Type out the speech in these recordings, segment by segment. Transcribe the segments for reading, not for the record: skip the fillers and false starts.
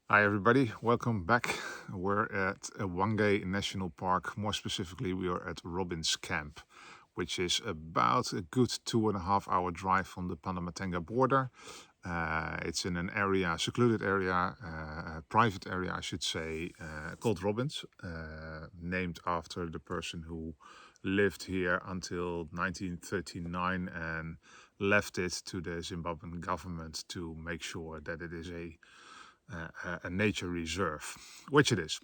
Hi everybody, welcome back. We're at Wangay National Park. More specifically, we are at Robbins Camp, which is about a good 2.5 hour drive from the Panama-Tenga border. It's in an area, secluded area, private area, I should say, called Robbins, named after the person who lived here until 1939 and left it to the Zimbabwean government to make sure that it is a nature reserve, which it is.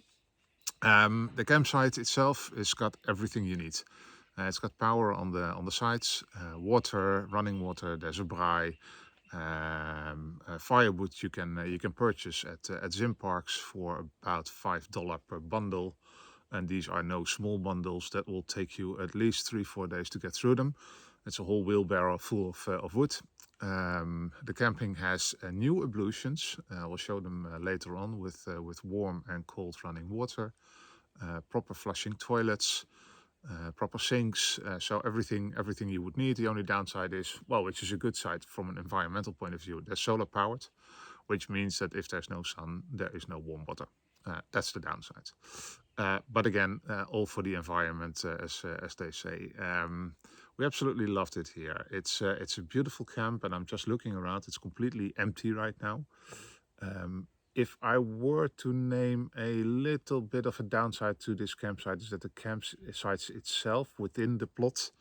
The campsite itself has got everything you need. It's got power on the sides, water, running water. There's a braai, firewood you can purchase at Zim Parks for about $5 per bundle, and these are no small bundles that will take you at least 3-4 days to get through them. It's a whole wheelbarrow full of wood. The camping has new ablutions. We'll show them later on with warm and cold running water, proper flushing toilets, proper sinks, so everything you would need. The only downside is, well, which is a good side from an environmental point of view, they're solar powered, which means that if there's no sun, there is no warm water. That's the downside. But again, all for the environment, as they say. We absolutely loved it here. It's a beautiful camp, and I'm just looking around. It's completely empty right now. If I were to name a little bit of a downside to this campsite, is that the campsites itself within the plot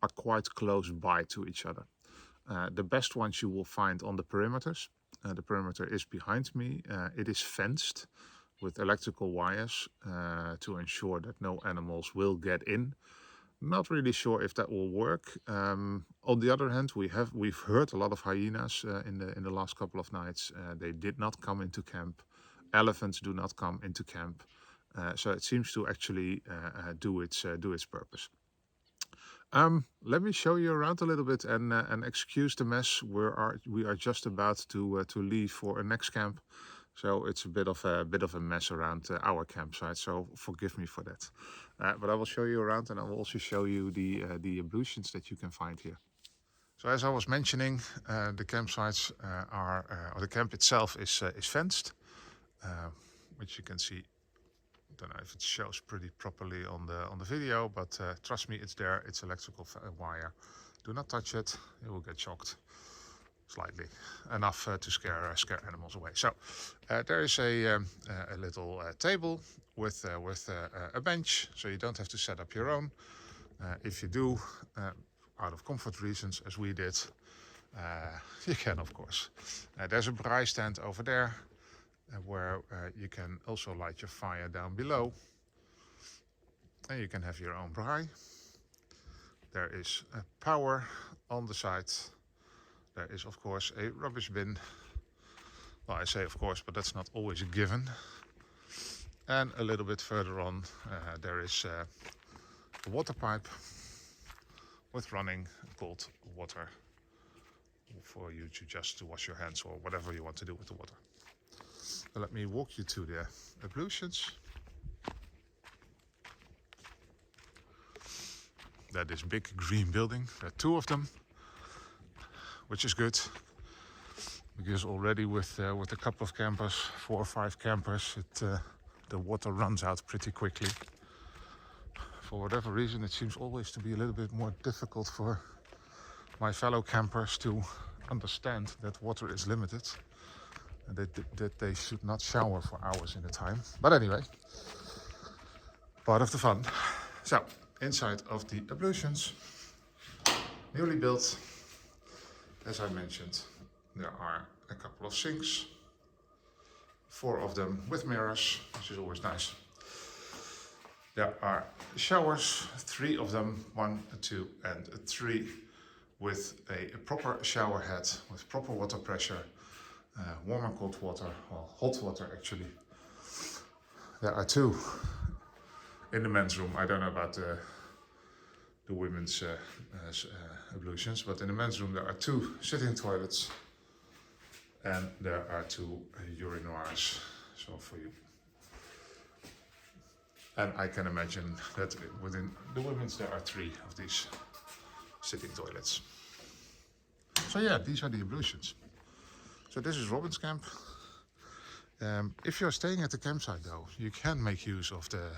are quite close by to each other. The best ones you will find on the perimeters. The perimeter is behind me. It is fenced with electrical wires to ensure that no animals will get in. Not really sure if that will work. On the other hand, we've heard a lot of hyenas in the last couple of nights. They did not come into camp. Elephants do not come into camp. So it seems to actually do its purpose. Let me show you around a little bit and excuse the mess. We are just about to leave for a next camp, so it's a bit of a mess around our campsite. So forgive me for that. But I will show you around, and I will also show you the ablutions that you can find here. So as I was mentioning, the campsites or the camp itself is fenced, which you can see. Don't know if it shows pretty properly on the video, but trust me, it's there. It's electrical wire. Do not touch it; you will get shocked slightly, enough to scare animals away. So there is a little table with a bench, so you don't have to set up your own. If you do, out of comfort reasons, as we did, you can, of course. There's a braai stand over there, where you can also light your fire down below, and you can have your own braai. There is power on the side. There is, of course, a rubbish bin. Well, I say of course, but that's not always a given. And a little bit further on, there is a water pipe with running cold water for you to wash your hands or whatever you want to do with the water. So let me walk you to the ablutions. That is big green building. There are two of them, which is good, because already with a couple of campers, 4 or 5 campers, the water runs out pretty quickly. For whatever reason, it seems always to be a little bit more difficult for my fellow campers to understand that water is limited and that they should not shower for hours at a time. But anyway, part of the fun. So, inside of the ablutions, newly built, as I mentioned, there are a couple of sinks, 4 of them with mirrors, which is always nice. There are showers, 3 of them, 1, 2, and 3, with a proper shower head, with proper water pressure, warm and cold water, well, hot water actually. There are 2 in the men's room. I don't know about the women's ablutions, but in the men's room there are 2 sitting toilets, and there are 2 urinoirs, so for you. And I can imagine that within the women's there are 3 of these sitting toilets. So yeah, these are the ablutions. So this is Robbins Camp. If you're staying at the campsite though, you can make use of the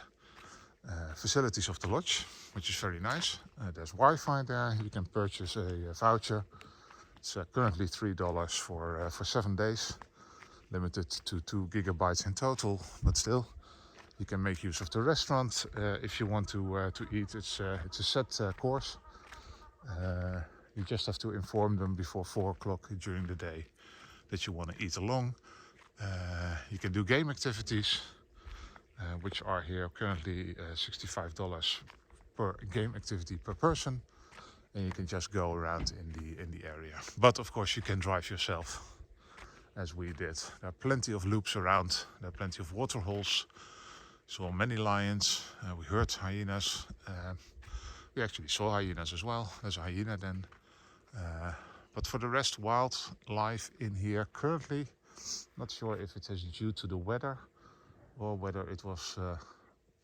facilities of the lodge, which is very nice. There's Wi-Fi there. You can purchase a voucher. It's currently $3 for 7 days, limited to 2 gigabytes in total, but still. You can make use of the restaurant if you want to eat. It's a set course. You just have to inform them before 4 o'clock during the day that you want to eat along. You can do game activities, which are here currently $65 per game activity per person, and you can just go around in the area. But of course you can drive yourself, as we did. There are plenty of loops around. There are plenty of water holes. Saw many lions. We heard hyenas. We actually saw hyenas as well. There's a hyena then. But for the rest, wildlife in here currently. Not sure if it is due to the weather or whether it was,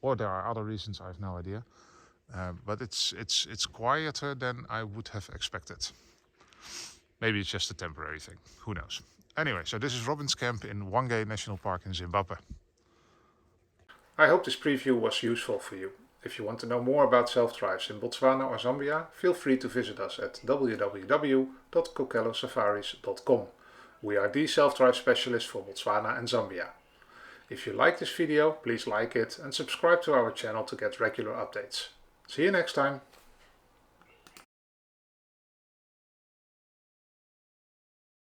or there are other reasons. I have no idea. But it's quieter than I would have expected. Maybe it's just a temporary thing. Who knows? Anyway, so this is Robin's Camp in Hwange National Park in Zimbabwe. I hope this preview was useful for you. If you want to know more about self-drives in Botswana or Zambia, feel free to visit us at www.cokellosafaris.com. We are the self-drive specialist for Botswana and Zambia. If you like this video, please like it and subscribe to our channel to get regular updates. See you next time!